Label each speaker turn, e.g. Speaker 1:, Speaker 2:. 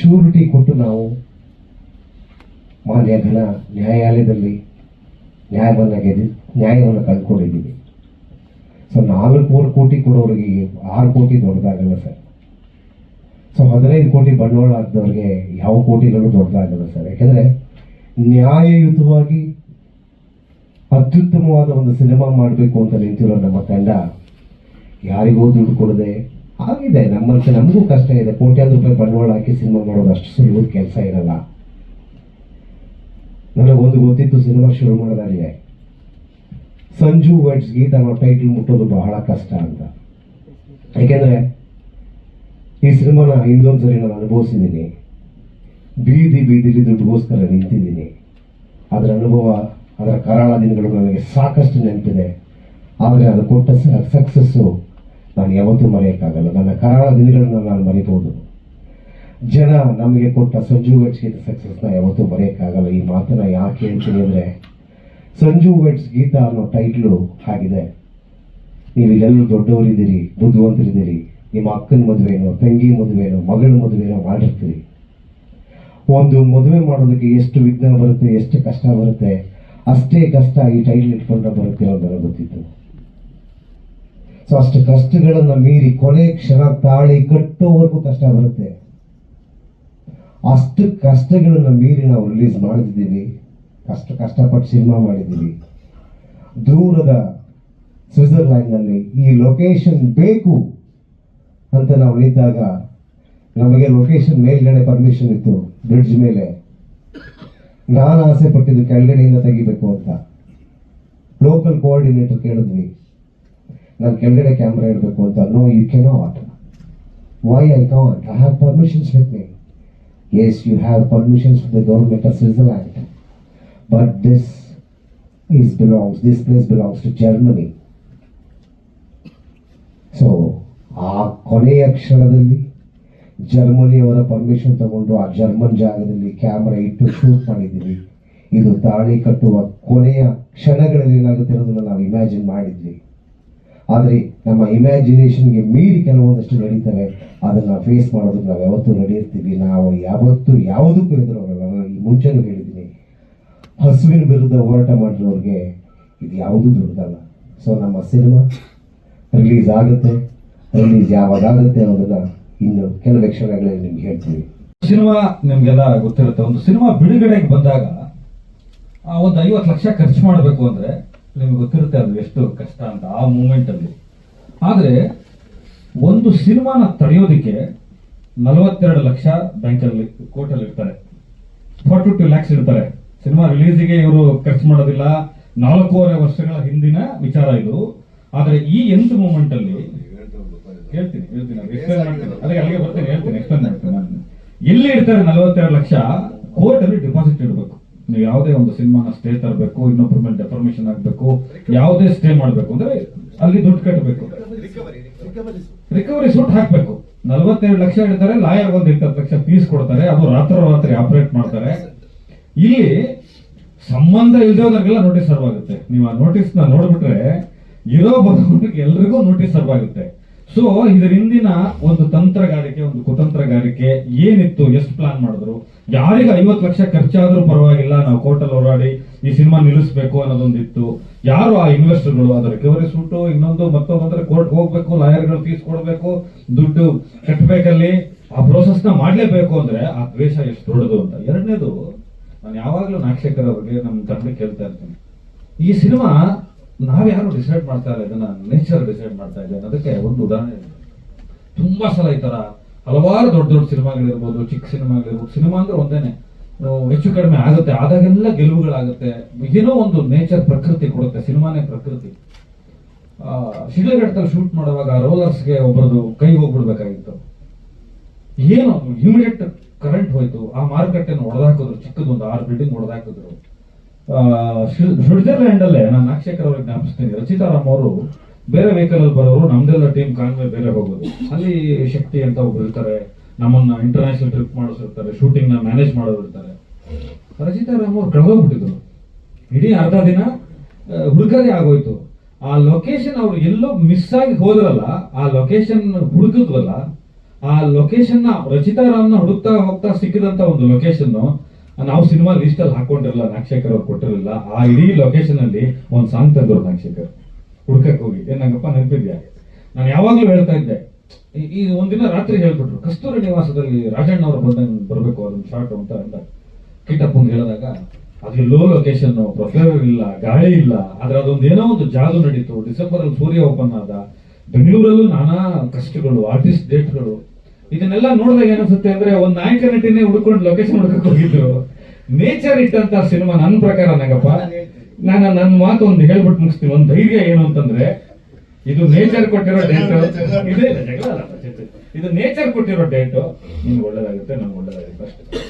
Speaker 1: Surety ಕೊಟ್ಟು ನಾವು ಮಾನ್ಯ ಘನ ನ್ಯಾಯಾಲಯದಲ್ಲಿ ನ್ಯಾಯವನ್ನು ಕಂಡುಕೊಂಡಿದ್ದೀವಿ. ಸೊ 4 ಕೋಟಿ ಕೊಡೋರಿಗೆ 6 ಕೋಟಿ ದೊಡ್ಡದಾಗಲ್ಲ ಸರ್. ಸೊ 15 ಕೋಟಿ ಬಂಡವಾಳ ಹಾಕಿದವ್ರಿಗೆ ಯಾವ ಕೋಟಿಗಳು ದೊಡ್ಡದಾಗಲ್ಲ ಸರ್. ಯಾಕೆಂದರೆ ನ್ಯಾಯಯುತವಾಗಿ ಅತ್ಯುತ್ತಮವಾದ ಒಂದು ಸಿನಿಮಾ ಮಾಡಬೇಕು ಅಂತ ನಿಂತಿರೋ ನಮ್ಮ ತಂಡ ಯಾರಿಗೂ ದುಡ್ಡು ಕೊಡದೆ ಆಗಿದೆ. ನಮಗೂ ಕಷ್ಟ ಇದೆ. ಕೋಟ್ಯಾಂತರ ರೂಪಾಯಿ ಬಂಡವಾಳ ಹಾಕಿ ಸಿನಿಮಾ ಮಾಡೋದು ಅಷ್ಟು ಸುಲಭದ ಕೆಲಸ ಇರಲ್ಲ. ನನಗೊಂದು ಗೊತ್ತಿತ್ತು, ಸಿನಿಮಾ ಶುರು ಮಾಡೋದಾಗಲೇ ಸಂಜು ವೆಡ್ಸ್ ಗೀತಾ ನಾವು ಟೈಟಲ್ ಮುಟ್ಟೋದು ಬಹಳ ಕಷ್ಟ ಅಂತ. ಯಾಕೆಂದರೆ ಈ ಸಿನಿಮಾನ ಇನ್ನೊಂದ್ಸರಿ ನಾನು ಅನುಭವಿಸಿದ್ದೀನಿ. ಬೀದಿಲಿ ದುಡ್ಡುಗೋಸ್ಕರ ನಿಂತಿದ್ದೀನಿ. ಅದರ ಅನುಭವ, ಅದರ ಕರಾಳ ದಿನಗಳು ನನಗೆ ಸಾಕಷ್ಟು ನೆನಪಿದೆ. ಆದರೆ ಅದು ಕೊಟ್ಟ ಸಕ್ಸಸ್ಸು ನಾನು ಯಾವತ್ತೂ ಮರೆಯೋಕ್ಕಾಗಲ್ಲ. ನನ್ನ ಕರಾಳ ದಿನಗಳನ್ನ ನಾನು ಮರಿಬೋದು. ಜನ ನಮಗೆ ಕೊಟ್ಟ ಸಂಜು ವೆಡ್ಸ್ ಗೀತಾ ಸಕ್ಸಸ್ನ ಯಾವತ್ತೂ ಮರೆಯೋಕ್ಕಾಗಲ್ಲ. ಈ ಮಾತನ್ನ ಯಾಕೆ ಹೇಳ್ತೀನಿ ಅಂದರೆ, ಸಂಜು ವೆಡ್ಸ್ ಗೀತಾ ಅನ್ನೋ ಟೈಟ್ಲು ಆಗಿದೆ. ನೀವಿಲ್ಲೆಲ್ಲರೂ ದೊಡ್ಡವರಿದ್ದೀರಿ, ಬುದ್ಧಿವಂತರಿದ್ದೀರಿ. ನಿಮ್ಮ ಅಕ್ಕನ ಮದುವೆನೋ, ತಂಗಿ ಮದುವೆನೋ, ಮಗಳ ಮದುವೆನೋ ಮಾಡಿರ್ತೀರಿ. ಒಂದು ಮದುವೆ ಮಾಡೋದಕ್ಕೆ ಎಷ್ಟು ವಿಘ್ನ ಬರುತ್ತೆ, ಎಷ್ಟು ಕಷ್ಟ ಬರುತ್ತೆ, ಅಷ್ಟೇ ಕಷ್ಟ ಈ ಟೈಟ್ಲ್ ಇಟ್ಕೊಂಡ್ರೆ ಬರುತ್ತೆ ಅನ್ನೋದು ನನಗೆ ಗೊತ್ತಿತ್ತು. ಸೊ ಅಷ್ಟು ಕಷ್ಟಗಳನ್ನು ಮೀರಿ ಕೊನೆ ಕ್ಷಣ ತಾಳಿ ಕಟ್ಟೋವರೆಗೂ ಕಷ್ಟ ಬರುತ್ತೆ. ಅಷ್ಟು ಕಷ್ಟಗಳನ್ನು ಮೀರಿ ನಾವು ರಿಲೀಸ್ ಮಾಡಿದ್ದೀವಿ. ಕಷ್ಟಪಟ್ಟು ಸಿನಿಮಾ ಮಾಡಿದ್ದೀವಿ. ದೂರದ ಸ್ವಿಟ್ಜರ್ಲ್ಯಾಂಡ್ನಲ್ಲಿ ಈ ಲೊಕೇಶನ್ ಬೇಕು ಅಂತ ನಾವು ನಿಂತಾಗ ನಮಗೆ ಲೊಕೇಶನ್ ಮೇಲ್ಗಡೆ ಪರ್ಮಿಷನ್ ಇತ್ತು, ಬ್ರಿಡ್ಜ್ ಮೇಲೆ. ನಾನು ಆಸೆ ಪಟ್ಟಿದ್ದು ಕೆಳಗಡೆಯಿಂದ ತೆಗಿಬೇಕು ಅಂತ. ಲೋಕಲ್ ಕೋಆರ್ಡಿನೇಟರ್ ಕೇಳಿದ್ವಿ, ನಾನು ಕೆಳಗಡೆ ಕ್ಯಾಮ್ರಾ ಇಡಬೇಕು ಅಂತ. No, you cannot. Why I can't? I have permissions with me. Yes, you have permissions from the government of Switzerland, but this place belongs to Germany. So, ಆ ಕೊನೆಯ ಕ್ಷಣದಲ್ಲಿ ಜರ್ಮನಿಯವರ ಪರ್ಮಿಷನ್ ತಗೊಂಡು ಆ ಜರ್ಮನ್ ಜಾಗದಲ್ಲಿ ಕ್ಯಾಮ್ರಾ ಇಟ್ಟು shoot ಮಾಡಿದ್ದೀವಿ. ಇದು ತಾಳಿ ಕಟ್ಟುವ ಕೊನೆಯ ಕ್ಷಣಗಳಲ್ಲಿ ಏನಾಗುತ್ತೆ ಅನ್ನೋದನ್ನು ನಾವು ಇಮ್ಯಾಜಿನ್ ಮಾಡಿದ್ವಿ. ಆದರೆ ನಮ್ಮ ಇಮ್ಯಾಜಿನೇಷನ್ಗೆ ಮೀರಿ ಕೆಲವೊಂದಷ್ಟು ನಡೀತವೆ. ಅದನ್ನು ಫೇಸ್ ಮಾಡೋದಕ್ಕೆ ನಾವು ಯಾವತ್ತೂ ರೆಡಿ ಇರ್ತೀವಿ. ನಾವು ಯಾವತ್ತೂ ಯಾವುದಕ್ಕೂ ಎದುರೋಗಲ್ಲ. ನಾನು ಈ ಮುಂಚೆನೂ ಹೇಳಿದ್ದೀನಿ, ಹಸುವಿನ ವಿರುದ್ಧ ಹೋರಾಟ ಮಾಡಿರೋರಿಗೆ ಇದು ಯಾವುದೂ ದೊಡ್ಡದಲ್ಲ. ಸೊ ನಮ್ಮ ಸಿನಿಮಾ ರಿಲೀಸ್ ಆಗುತ್ತೆ. ರಿಲೀಸ್ ಯಾವಾಗುತ್ತೆ ಅನ್ನೋದನ್ನ ಇನ್ನು ಕೆಲವೇ ಕ್ಷಣಗಳಲ್ಲಿ ನಿಮ್ಗೆ ಹೇಳ್ತೀವಿ.
Speaker 2: ಸಿನಿಮಾ ನಿಮ್ಗೆಲ್ಲ ಗೊತ್ತಿರುತ್ತೆ. ಒಂದು ಸಿನಿಮಾ ಬಿಡುಗಡೆಗೆ ಬಂದಾಗ ಒಂದು 50 ಲಕ್ಷ ಖರ್ಚು ಮಾಡಬೇಕು ಅಂದ್ರೆ ನಿಮ್ಗೆ ಗೊತ್ತಿರುತ್ತೆ ಅದು ಎಷ್ಟು ಕಷ್ಟ ಅಂತ ಆ ಮೂಮೆಂಟ್ ಅಲ್ಲಿ. ಆದ್ರೆ ಒಂದು ಸಿನಿಮಾನ ತಡೆಯೋದಿಕ್ಕೆ 42 ಲಕ್ಷ ಬ್ಯಾಂಕಲ್ಲಿ, ಕೋರ್ಟಲ್ಲಿ ಇರ್ತಾರೆ. 42 lakhs ಇರ್ತಾರೆ. ಸಿನಿಮಾ ರಿಲೀಸಿಗೆ ಇವರು ಖರ್ಚು ಮಾಡೋದಿಲ್ಲ. 4.5 ವರ್ಷಗಳ ಹಿಂದಿನ ವಿಚಾರ ಇದು. ಆದ್ರೆ ಈ ಎಂಟು ಮೂಮೆಂಟ್ ಅಲ್ಲಿ ಹೇಳ್ತೀನಿ ಅದೇ ಅಲ್ಲಿಗೆ ಬರ್ತೀನಿ, ಹೇಳ್ತೀನಿ, ಎಕ್ಸ್ಪ್ಲೇನ್ ಮಾಡ್ತೀನಿ ನಾನು. ಎಲ್ಲಿ ಇಡ್ತಾರೆ 42 ಲಕ್ಷ? ಕೋರ್ಟ್ ಅಲ್ಲಿ ಡಿಪಾಸಿಟ್ ಇಡಬೇಕು. ನೀವು ಯಾವುದೇ ಒಂದು ಸಿನಿಮಾನ ಸ್ಟೇ ತರಬೇಕು, ಇನ್ನೊಬ್ಬರ ಮೇಲೆ ಡೆಫರ್ಮೇಷನ್ ಆಗಬೇಕು, ಯಾವುದೇ ಸ್ಟೇ ಮಾಡಬೇಕು ಅಂದ್ರೆ ಅಲ್ಲಿ ದುಡ್ಡು ಕಟ್ಟಬೇಕು, ರಿಕವರಿ ಸೂಟ್ ಹಾಕ್ಬೇಕು. 42 ಲಕ್ಷ ಇಡ್ತಾರೆ. ಲಾಯರ್ ಒಂದು 20 ಲಕ್ಷ ಫೀಸ್ ಕೊಡ್ತಾರೆ. ಅದು ರಾತ್ರಿ ಆಪರೇಟ್ ಮಾಡ್ತಾರೆ. ಇಲ್ಲಿ ಸಂಬಂಧ ಇಲ್ದೋದ್ರಿಗೆಲ್ಲ ನೋಟಿಸ್ ಸರ್ವ್ ಆಗುತ್ತೆ. ನೀವು ಆ ನೋಟಿಸ್ ನ ನೋಡ್ಬಿಟ್ರೆ ಇರೋ ಬರೋರಿಗೆ ಎಲ್ರಿಗೂ ನೋಟಿಸ್ ಸರ್ವ್ ಆಗುತ್ತೆ. ಸೊ ಇದರ ಹಿಂದಿನ ಒಂದು ತಂತ್ರಗಾರಿಕೆ, ಒಂದು ಕುತಂತ್ರಗಾರಿಕೆ ಏನಿತ್ತು, ಎಷ್ಟು ಪ್ಲಾನ್ ಮಾಡಿದ್ರು, ಯಾರಿಗೆ 50 ಲಕ್ಷ ಖರ್ಚಾದ್ರೂ ಪರವಾಗಿಲ್ಲ, ನಾವು ಕೋರ್ಟಲ್ಲಿ ಹೋರಾಡಿ ಈ ಸಿನಿಮಾ ನಿಲ್ಲಿಸಬೇಕು ಅನ್ನೋದೊಂದಿತ್ತು. ಯಾರು ಆ ಇನ್ವೆಸ್ಟರ್ಗಳು, ಅದರ ರಿಕವರಿ ಸೂಟು, ಇನ್ನೊಂದು ಮತ್ತೊಂದ್ರೆ ಕೋರ್ಟ್ ಹೋಗ್ಬೇಕು, ಲಾಯರ್ಗಳು ಫೀಸ್ ಕೊಡ್ಬೇಕು, ದುಡ್ಡು ಕಟ್ಟಬೇಕಲ್ಲಿ, ಆ ಪ್ರೋಸೆಸ್ ನ ಮಾಡ್ಲೇಬೇಕು ಅಂದ್ರೆ ಆ ದ್ವೇಷ ಎಷ್ಟು ದೊಡ್ಡದು ಅಂತ. ಎರಡನೇದು, ನಾನು ಯಾವಾಗ್ಲೂ ನಾಗಶೇಖರ್ ಅವ್ರಿಗೆ ನಮ್ಮ ತಂಡಕ್ಕೆ ಹೇಳ್ತಾ ಇರ್ತೀನಿ, ಈ ಸಿನಿಮಾ ನಾವ್ಯಾರು ಡಿಸೈಡ್ ಮಾಡ್ತಾ ಇಲ್ಲ, ಇದನ್ನ ನೇಚರ್ ಡಿಸೈಡ್ ಮಾಡ್ತಾ ಇದೆ ಅನ್ನೋದಕ್ಕೆ ಒಂದು ಉದಾಹರಣೆ ಇದೆ. ತುಂಬಾ ಸಲ ಈ ತರ ಹಲವಾರು ದೊಡ್ಡ ಸಿನಿಮಾಗಳಿರ್ಬೋದು, ಚಿಕ್ಕ ಸಿನಿಮಾಗಳಿರ್ಬೋದು, ಸಿನಿಮಾ ಅಂದ್ರೆ ಒಂದೇನೆ, ಹೆಚ್ಚು ಕಡಿಮೆ ಆಗುತ್ತೆ. ಆದಾಗೆಲ್ಲ ಗೆಲುವುಗಳಾಗುತ್ತೆ. ಏನೋ ಒಂದು ನೇಚರ್, ಪ್ರಕೃತಿ ಕೊಡುತ್ತೆ. ಸಿನಿಮಾನೇ ಪ್ರಕೃತಿ. ಶಿಡ್ಲಘಟ್ಟದಲ್ಲಿ ಶೂಟ್ ಮಾಡುವಾಗ ರೋಲರ್ಸ್ಗೆ ಒಬ್ಬರದು ಕೈ ಹೋಗ್ಬಿಡ್ಬೇಕಾಗಿತ್ತು. ಏನು ಇಮಿಡಿಯೇಟ್ ಕರೆಂಟ್ ಹೋಯ್ತು. ಆ ಮಾರುಕಟ್ಟೆನ ಹೊಡೆದಾಕಿದ್ರು. ಚಿಕ್ಕದೊಂದು 6 ಬಿಲ್ಡಿಂಗ್ ಹೊಡೆದಾಕಿದ್ರು. ಸ್ವಿಟ್ಜರ್ಲ್ಯಾಂಡ್ ಅಲ್ಲೇ ನಾನು ನಾಗಶೇಖರ್ ಅವ್ರಿಗೆ ಜ್ಞಾಪಿಸ್ತೀನಿ, ರಚಿತಾ ರಾಮ್ ಅವರು ಬೇರೆ ವೆಹಿಕಲ್ ಅಲ್ಲಿ ಬರೋರು, ನಮ್ದೆಲ್ಲ ಟೀಮ್ ಕಾನ್ವೆ ಬೇರೆ ಹೋಗೋದು. ಅಲ್ಲಿ ಶಕ್ತಿ ಅಂತ ಒಬ್ರು ಇರ್ತಾರೆ, ನಮ್ಮನ್ನ ಇಂಟರ್ನ್ಯಾಷನಲ್ ಟ್ರಿಪ್ ಮಾಡಿಸಿರ್ತಾರೆ, ಶೂಟಿಂಗ್ ನ ಮ್ಯಾನೇಜ್ ಮಾಡೋರು ಇರ್ತಾರೆ. ರಚಿತಾ ರಾಮ್ ಅವ್ರು ಕಳೆದೋಗ್ಬಿಟ್ಟಿದ್ರು. ಇಡೀ ಅರ್ಧ ದಿನ ಹುಡುಕದೇ ಆಗೋಯ್ತು. ಆ ಲೊಕೇಶನ್ ಅವ್ರು ಎಲ್ಲೋ ಮಿಸ್ ಆಗಿ ಹೋದ್ರಲ್ಲ, ಆ ಲೊಕೇಶನ್ ಹುಡುಕಿದ್ವಲ್ಲ, ಆ ಲೊಕೇಶನ್ ರಚಿತಾ ರಾಮ್ನ ಹುಡುಕ್ತಾ ಹೋಗ್ತಾ ಸಿಕ್ಕಿದಂತ ಒಂದು ಲೊಕೇಶನ್ ನಾವು ಸಿನಿಮಾ ಲಿಸ್ಟ್ ಅಲ್ಲಿ ಹಾಕೊಂಡಿರಲ್ಲ, ನಾಗಶೇಖರ್ ಅವ್ರು ಕೊಟ್ಟಿರಲಿಲ್ಲ. ಆ ಇಡೀ ಲೊಕೇಶನ್ ಅಲ್ಲಿ ಒಂದು ಸಾಂಗ್ ತಂದ್ರು ನಾಗಶೇಖರ್ ಹುಡ್ಕಕ್ ಹೋಗಿ. ಏನಂಗಪ್ಪ ನೆನಪಿದ್ಯಾ? ನಾನು ಯಾವಾಗ್ಲೂ ಹೇಳ್ತಾ ಇದ್ದೆ, ಈ ಒಂದಿನ ರಾತ್ರಿ ಹೇಳ್ಬಿಟ್ರು ಕಸ್ತೂರಿ ನಿವಾಸದಲ್ಲಿ ರಾಜಣ್ಣ ಅವರು ಬರ್ಬೇಕು ಅದೊಂದು ಶಾರ್ಟ್ ಅಂತ ಅಂದ. ಕಿಟ್ಟಪ್ಪಂಗೆ ಹೇಳಿದಾಗ ಅದು ಲೋ ಲೊಕೇಶನ್, ಪ್ರೊಫೆಸರ್ ಇಲ್ಲ, ಗಾಳಿ ಇಲ್ಲ, ಆದ್ರೆ ಅದೊಂದು ಏನೋ ಒಂದು ಜಾದು ನಡೀತು. ಡಿಸೆಂಬರ್ ಅಲ್ಲಿ ಸೂರ್ಯ ಓಪನ್ ಆದ. ಬೆಂಗಳೂರಲ್ಲೂ ನಾನಾ ಕಷ್ಟಗಳು, ಆರ್ಟಿಸ್ಟ್ ಡೇಟ್ಗಳು, ಇದನ್ನೆಲ್ಲ ನೋಡಿದಾಗ ಏನಿಸುತ್ತೆ ಅಂದ್ರೆ ಒಂದು ನಾಯಕ ನಟಿನೇ ಹುಡ್ಕೊಂಡು ಲೊಕೇಶನ್ ಹುಡ್ಕಕ್ ಹೋಗಿದ್ರು. ನೇಚರ್ ಇಟ್ಟಂತ ಸಿನಿಮಾ ನನ್ನ ಪ್ರಕಾರ ನಾಗಪ್ಪ, ನಾನು ನನ್ನ ಮಾತು ಒಂದು ಹೇಳ್ಬಿಟ್ಟು ಮುಗಿಸ್ತೀನಿ. ಒಂದು ಧೈರ್ಯ ಏನು ಅಂತಂದ್ರೆ, ಇದು ನೇಚರ್ ಕೊಟ್ಟಿರೋ ಡೇಟ್, ಇದು ನೇಚರ್ ಕೊಟ್ಟಿರೋ ಡೇಟ್. ನಿಮ್ಗೆ ಒಳ್ಳೇದಾಗುತ್ತೆ, ನಮ್ಗೆ ಒಳ್ಳೇದಾಗುತ್ತೆ ಅಷ್ಟೇ.